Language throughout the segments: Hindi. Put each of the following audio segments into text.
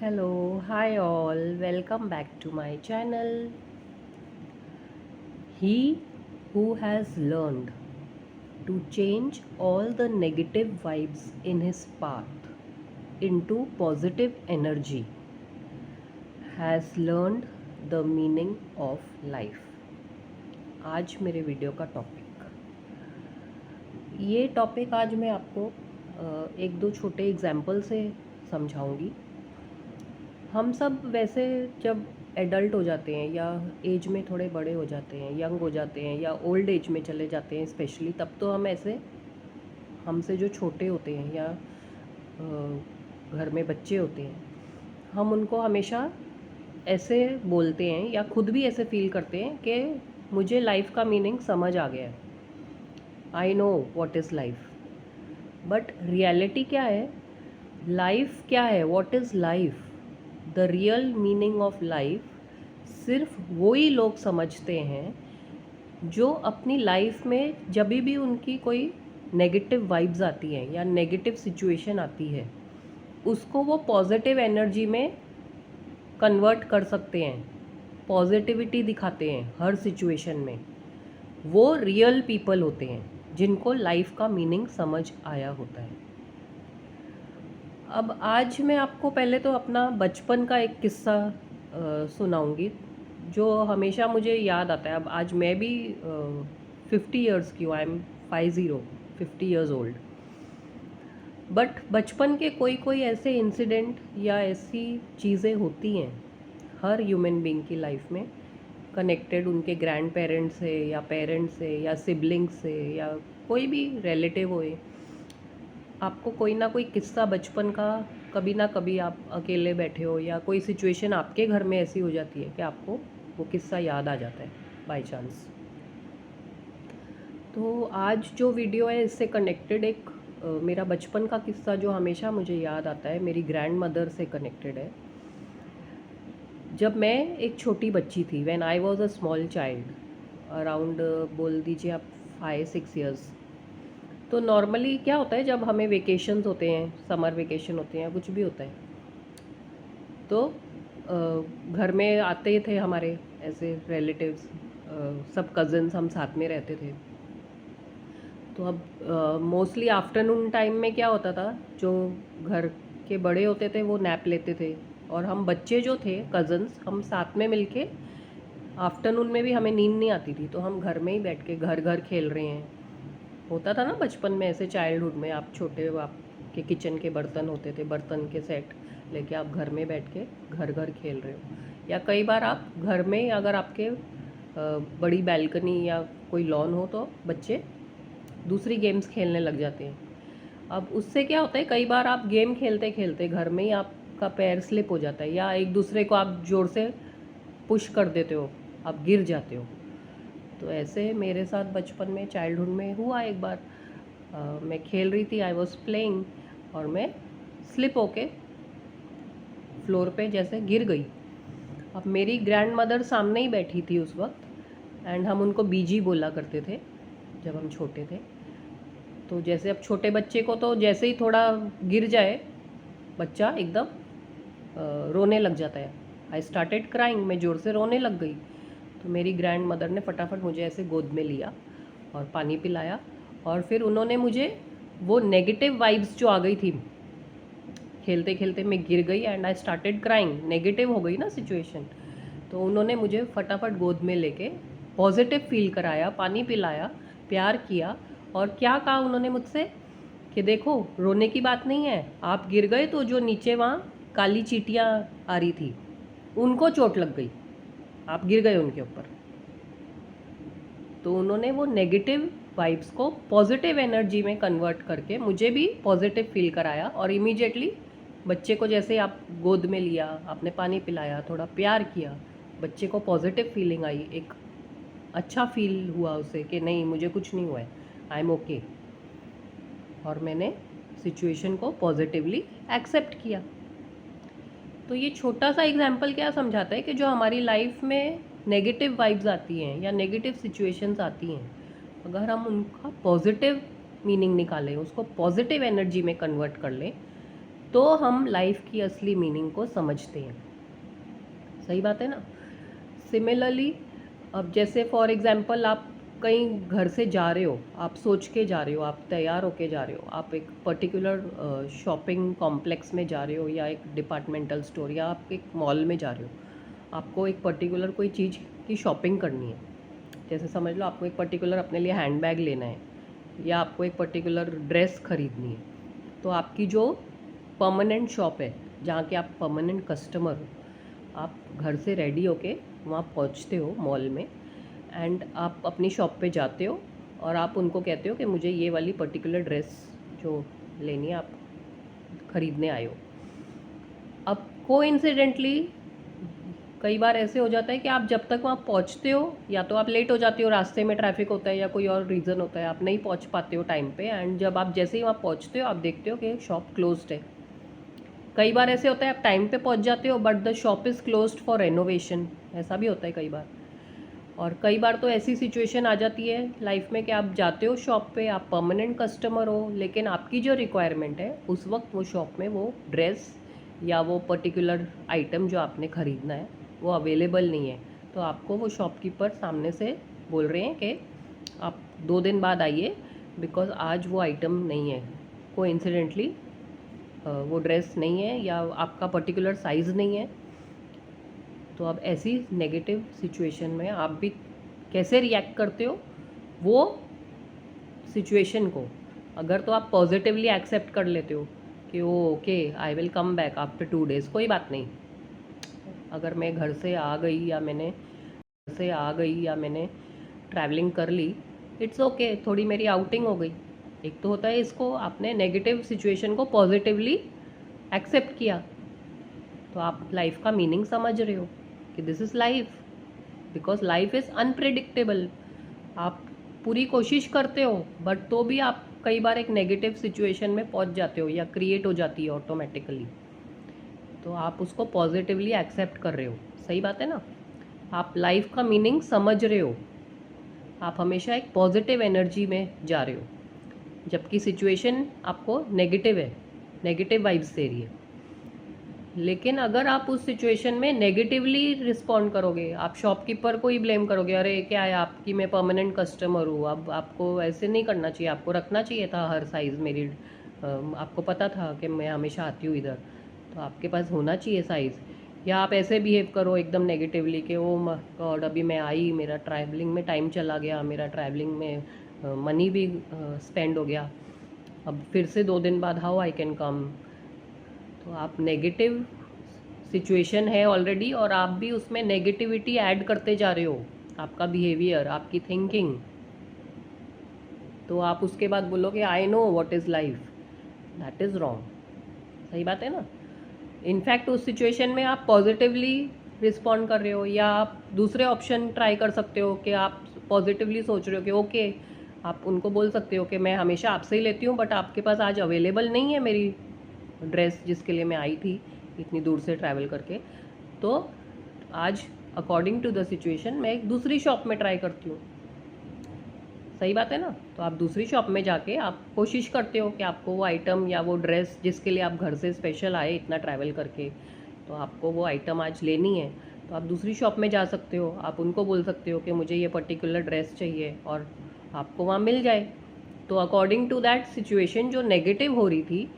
Hello, hi all, welcome back to my channel. He who has learned to change all the negative vibes in his path into positive energy has learned the meaning of life. आज मेरे वीडियो का टॉपिक आज मैं आपको एक दो छोटे एग्जाम्पल से समझाऊंगी। हम सब वैसे जब एडल्ट हो जाते हैं या एज में थोड़े बड़े हो जाते हैं, यंग हो जाते हैं या ओल्ड एज में चले जाते हैं स्पेशली, तब तो हम ऐसे हमसे जो छोटे होते हैं या घर में बच्चे होते हैं, हम उनको हमेशा ऐसे बोलते हैं या खुद भी ऐसे फील करते हैं कि मुझे लाइफ का मीनिंग समझ आ गया है, I know what is life. But reality क्या है? लाइफ क्या है? What is life? The real meaning of life सिर्फ वही लोग समझते हैं जो अपनी लाइफ में जब भी उनकी कोई नेगेटिव वाइब्स आती हैं या नेगेटिव सिचुएशन आती है, उसको वो पॉजिटिव एनर्जी में कन्वर्ट कर सकते हैं, पॉजिटिविटी दिखाते हैं हर सिचुएशन में। वो रियल पीपल होते हैं जिनको लाइफ का मीनिंग समझ आया होता है। अब आज मैं आपको पहले तो अपना बचपन का एक किस्सा सुनाऊंगी जो हमेशा मुझे याद आता है। अब आज मैं भी 50 ईयर्स की हूँ, I am 50 years old. But बचपन के कोई कोई ऐसे इंसिडेंट या ऐसी चीज़ें होती हैं हर ह्यूमन बीइंग की लाइफ में, कनेक्टेड उनके ग्रैंड पेरेंट्स से या पेरेंट्स से या सिबलिंग्स से या कोई भी रिलेटिव होए। आपको कोई ना कोई किस्सा बचपन का, कभी ना कभी आप अकेले बैठे हो या कोई सिचुएशन आपके घर में ऐसी हो जाती है कि आपको वो किस्सा याद आ जाता है बाय चांस। तो आज जो वीडियो है इससे कनेक्टेड एक मेरा बचपन का किस्सा जो हमेशा मुझे याद आता है, मेरी ग्रैंड मदर से कनेक्टेड है। जब मैं एक छोटी बच्ची थी, when I was a small child, around बोल दीजिए आप 5-6 ईयर्स। तो नॉर्मली क्या होता है, जब हमें वेकेशंस होते हैं, समर वेकेशन होते हैं, कुछ भी होता है, तो घर में आते थे हमारे ऐसे रिलेटिव्स, सब कज़न्स हम साथ में रहते थे। तो अब मोस्टली आफ्टरनून टाइम में क्या होता था, जो घर के बड़े होते थे वो नैप लेते थे और हम बच्चे जो थे कज़न्स, हम साथ में मिलके आफ्टरनून में भी हमें नींद नहीं आती थी तो हम घर में ही बैठ के घर घर खेल रहे हैं। होता था ना बचपन में ऐसे, चाइल्डहुड में आप छोटे, आपके किचन के बर्तन होते थे, बर्तन के सेट लेके आप घर में बैठ के घर घर खेल रहे हो। या कई बार आप घर में, अगर आपके बड़ी बैल्कनी या कोई लॉन हो तो बच्चे दूसरी गेम्स खेलने लग जाते हैं। अब उससे क्या होता है, कई बार आप गेम खेलते खेलते घर में ही आपका पैर स्लिप हो जाता है या एक दूसरे को आप ज़ोर से पुश कर देते हो, आप गिर जाते हो। तो ऐसे मेरे साथ बचपन में, चाइल्डहुड में हुआ एक बार। मैं खेल रही थी, आई वॉज प्लेइंग, और मैं स्लिप होके फ्लोर पे जैसे गिर गई। अब मेरी ग्रैंड मदर सामने ही बैठी थी उस वक्त, एंड हम उनको बीजी बोला करते थे जब हम छोटे थे। तो जैसे अब छोटे बच्चे को तो जैसे ही थोड़ा गिर जाए, बच्चा एकदम रोने लग जाता है। आई स्टार्टेड क्राइंग, मैं ज़ोर से रोने लग गई। तो मेरी ग्रैंड मदर ने फटाफट मुझे ऐसे गोद में लिया और पानी पिलाया, और फिर उन्होंने मुझे वो नेगेटिव वाइब्स जो आ गई थी, खेलते खेलते मैं गिर गई and I started crying, negative हो गई ना सिचुएशन, तो उन्होंने मुझे फटाफट गोद में लेके पॉजिटिव फील कराया, पानी पिलाया, प्यार किया। और क्या कहा उन्होंने मुझसे कि देखो, रोने की बात नहीं है, आप गिर गए तो जो नीचे वहाँ काली चींटियाँ आ रही थी उनको चोट लग गई, आप गिर गए उनके ऊपर। तो उन्होंने वो नेगेटिव वाइब्स को पॉजिटिव एनर्जी में कन्वर्ट करके मुझे भी पॉजिटिव फील कराया। और इमीडिएटली बच्चे को जैसे आप गोद में लिया, आपने पानी पिलाया, थोड़ा प्यार किया, बच्चे को पॉजिटिव फीलिंग आई, एक अच्छा फील हुआ उसे कि नहीं मुझे कुछ नहीं हुआ है, आई एम ओके। और मैंने सिचुएशन को पॉजिटिवली एक्सेप्ट किया। तो ये छोटा सा एग्जाम्पल क्या समझाता है कि जो हमारी लाइफ में नेगेटिव वाइब्स आती हैं या नेगेटिव सिचुएशंस आती हैं, अगर हम उनका पॉजिटिव मीनिंग निकालें, उसको पॉजिटिव एनर्जी में कन्वर्ट कर लें, तो हम लाइफ की असली मीनिंग को समझते हैं। सही बात है ना। सिमिलरली अब जैसे फॉर एग्जांपल आप कहीं घर से जा रहे हो, आप सोच के जा रहे हो, आप तैयार होके जा रहे हो, आप एक पर्टिकुलर शॉपिंग कॉम्प्लेक्स में जा रहे हो या एक डिपार्टमेंटल स्टोर या आप एक मॉल में जा रहे हो, आपको एक पर्टिकुलर कोई चीज़ की शॉपिंग करनी है। जैसे समझ लो आपको एक पर्टिकुलर अपने लिए हैंड बैग लेना है या आपको एक पर्टिकुलर ड्रेस खरीदनी है, तो आपकी जो परमानेंट शॉप है जहाँ के आप परमानेंट कस्टमर हो, आप घर से रेडी होके वहाँ पहुँचते हो मॉल में एंड आप अपनी शॉप पे जाते हो और आप उनको कहते हो कि मुझे ये वाली पर्टिकुलर ड्रेस जो लेनी है आप ख़रीदने आए हो। अब कोइंसिडेंटली कई बार ऐसे हो जाता है कि आप जब तक वहाँ पहुँचते हो या तो आप लेट हो जाते हो, रास्ते में ट्रैफिक होता है या कोई और रीज़न होता है, आप नहीं पहुँच पाते हो टाइम पे एंड जब आप जैसे ही वहाँ पहुँचते हो आप देखते हो कि शॉप क्लोज्ड है। कई बार ऐसे होता है आप टाइम पे पहुँच जाते हो but the shop is closed for renovation, ऐसा भी होता है कई बार। और कई बार तो ऐसी सिचुएशन आ जाती है लाइफ में कि आप जाते हो शॉप पे, आप परमानेंट कस्टमर हो, लेकिन आपकी जो रिक्वायरमेंट है उस वक्त वो शॉप में वो ड्रेस या वो पर्टिकुलर आइटम जो आपने ख़रीदना है वो अवेलेबल नहीं है। तो आपको वो शॉपकीपर सामने से बोल रहे हैं कि आप 2 दिन बाद आइए बिकॉज़ आज वो आइटम नहीं है, कोइंसिडेंटली वो ड्रेस नहीं है या आपका पर्टिकुलर साइज़ नहीं है। तो अब ऐसी नेगेटिव सिचुएशन में आप भी कैसे रिएक्ट करते हो वो सिचुएशन को, अगर तो आप पॉजिटिवली एक्सेप्ट कर लेते हो कि oh okay I will come back after 2 days, कोई बात नहीं। अगर मैं घर से आ गई या मैंने ट्रैवलिंग कर ली, इट्स ओके, थोड़ी मेरी आउटिंग हो गई। एक तो होता है इसको आपने नेगेटिव सिचुएशन को पॉजिटिवली एक्सेप्ट किया, तो आप लाइफ का मीनिंग समझ रहे हो कि this is life, because life is unpredictable. आप पूरी कोशिश करते हो बट तो भी आप कई बार एक नेगेटिव सिचुएशन में पहुंच जाते हो या क्रिएट हो जाती है ऑटोमेटिकली, तो आप उसको पॉजिटिवली एक्सेप्ट कर रहे हो। सही बात है ना। आप लाइफ का मीनिंग समझ रहे हो, आप हमेशा एक पॉजिटिव एनर्जी में जा रहे हो जबकि सिचुएशन आपको नेगेटिव है, नेगेटिव वाइब्स दे रही है। लेकिन अगर आप उस सिचुएशन में नेगेटिवली रिस्पॉन्ड करोगे, आप शॉपकीपर को ही ब्लेम करोगे, अरे क्या है आपकी मैं परमानेंट कस्टमर हूँ, अब आपको ऐसे नहीं करना चाहिए, आपको रखना चाहिए था हर साइज़ मेरी, आपको पता था कि मैं हमेशा आती हूँ इधर, तो आपके पास होना चाहिए साइज़। या आप ऐसे बिहेव करो एकदम नेगेटिवली कि ओ गॉड अभी मैं आई, मेरा ट्रैवलिंग में टाइम चला गया, मेरा ट्रैवलिंग में मनी भी स्पेंड हो गया, अब फिर से 2 दिन बाद हाउ आई कैन कम। तो आप नेगेटिव सिचुएशन है ऑलरेडी और आप भी उसमें नेगेटिविटी ऐड करते जा रहे हो, आपका बिहेवियर, आपकी थिंकिंग। तो आप उसके बाद बोलोगे I know what is life, that is wrong. सही बात है ना। इनफैक्ट उस सिचुएशन में आप पॉजिटिवली रिस्पॉन्ड कर रहे हो, या आप दूसरे ऑप्शन ट्राई कर सकते हो कि आप पॉजिटिवली सोच रहे हो कि ओके, आप उनको बोल सकते हो कि मैं हमेशा आपसे ही लेती हूँ बट आपके पास आज अवेलेबल नहीं है मेरी ड्रेस जिसके लिए मैं आई थी इतनी दूर से ट्रैवल करके, तो आज अकॉर्डिंग टू द सिचुएशन मैं एक दूसरी शॉप में ट्राई करती हूँ। सही बात है ना। तो आप दूसरी शॉप में जाके आप कोशिश करते हो कि आपको वो आइटम या वो ड्रेस जिसके लिए आप घर से स्पेशल आए इतना ट्रैवल करके, तो आपको वो आइटम आज लेनी है, तो आप दूसरी शॉप में जा सकते हो, आप उनको बोल सकते हो कि मुझे ये पर्टिकुलर ड्रेस चाहिए और आपको वहाँ मिल जाए। तो अकॉर्डिंग टू दैट सिचुएशन जो नेगेटिव हो रही थी,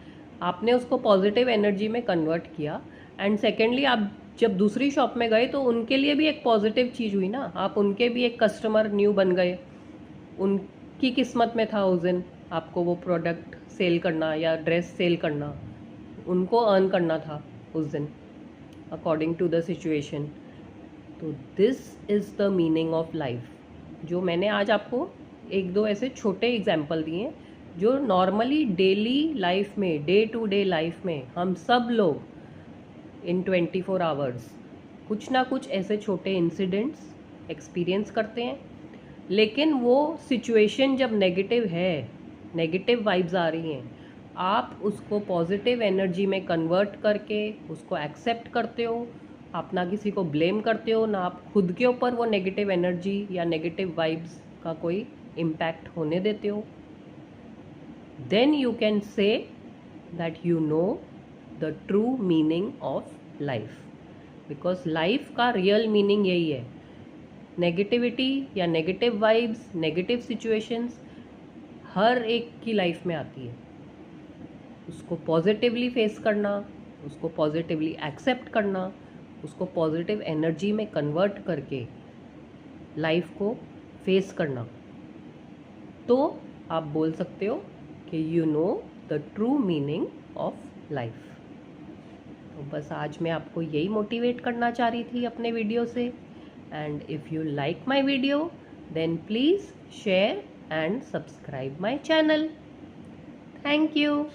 आपने उसको पॉजिटिव एनर्जी में कन्वर्ट किया। एंड सेकेंडली आप जब दूसरी शॉप में गए तो उनके लिए भी एक पॉजिटिव चीज़ हुई ना, आप उनके भी एक कस्टमर न्यू बन गए। उनकी किस्मत में था उस दिन आपको वो प्रोडक्ट सेल करना या ड्रेस सेल करना, उनको अर्न करना था उस दिन अकॉर्डिंग टू द सिचुएशन। तो this is the meaning of life, जो मैंने आज आपको एक दो ऐसे छोटे एग्जाम्पल दिए जो नॉर्मली डेली लाइफ में, डे टू डे लाइफ में हम सब लोग इन 24 आवर्स कुछ ना कुछ ऐसे छोटे इंसिडेंट्स एक्सपीरियंस करते हैं। लेकिन वो सिचुएशन जब नेगेटिव है, नेगेटिव वाइब्स आ रही हैं, आप उसको पॉजिटिव एनर्जी में कन्वर्ट करके उसको एक्सेप्ट करते हो। आप ना किसी को ब्लेम करते हो, ना आप खुद के ऊपर वो नेगेटिव एनर्जी या नेगेटिव वाइब्स का कोई इम्पैक्ट होने देते हो। Then you can say that you know the true meaning of life, because life का रियल मीनिंग यही है। नेगेटिविटी या नेगेटिव वाइब्स, नेगेटिव सिचुएशंस हर एक की लाइफ में आती है। उसको पॉजिटिवली फेस करना, उसको पॉजिटिवली एक्सेप्ट करना, उसको पॉजिटिव एनर्जी में कन्वर्ट करके लाइफ को फेस करना, तो आप बोल सकते हो कि you know the true meaning of life. तो बस आज मैं आपको यही मोटिवेट करना चाह रही थी अपने वीडियो से। And if you like my video then please share and subscribe my channel. Thank you.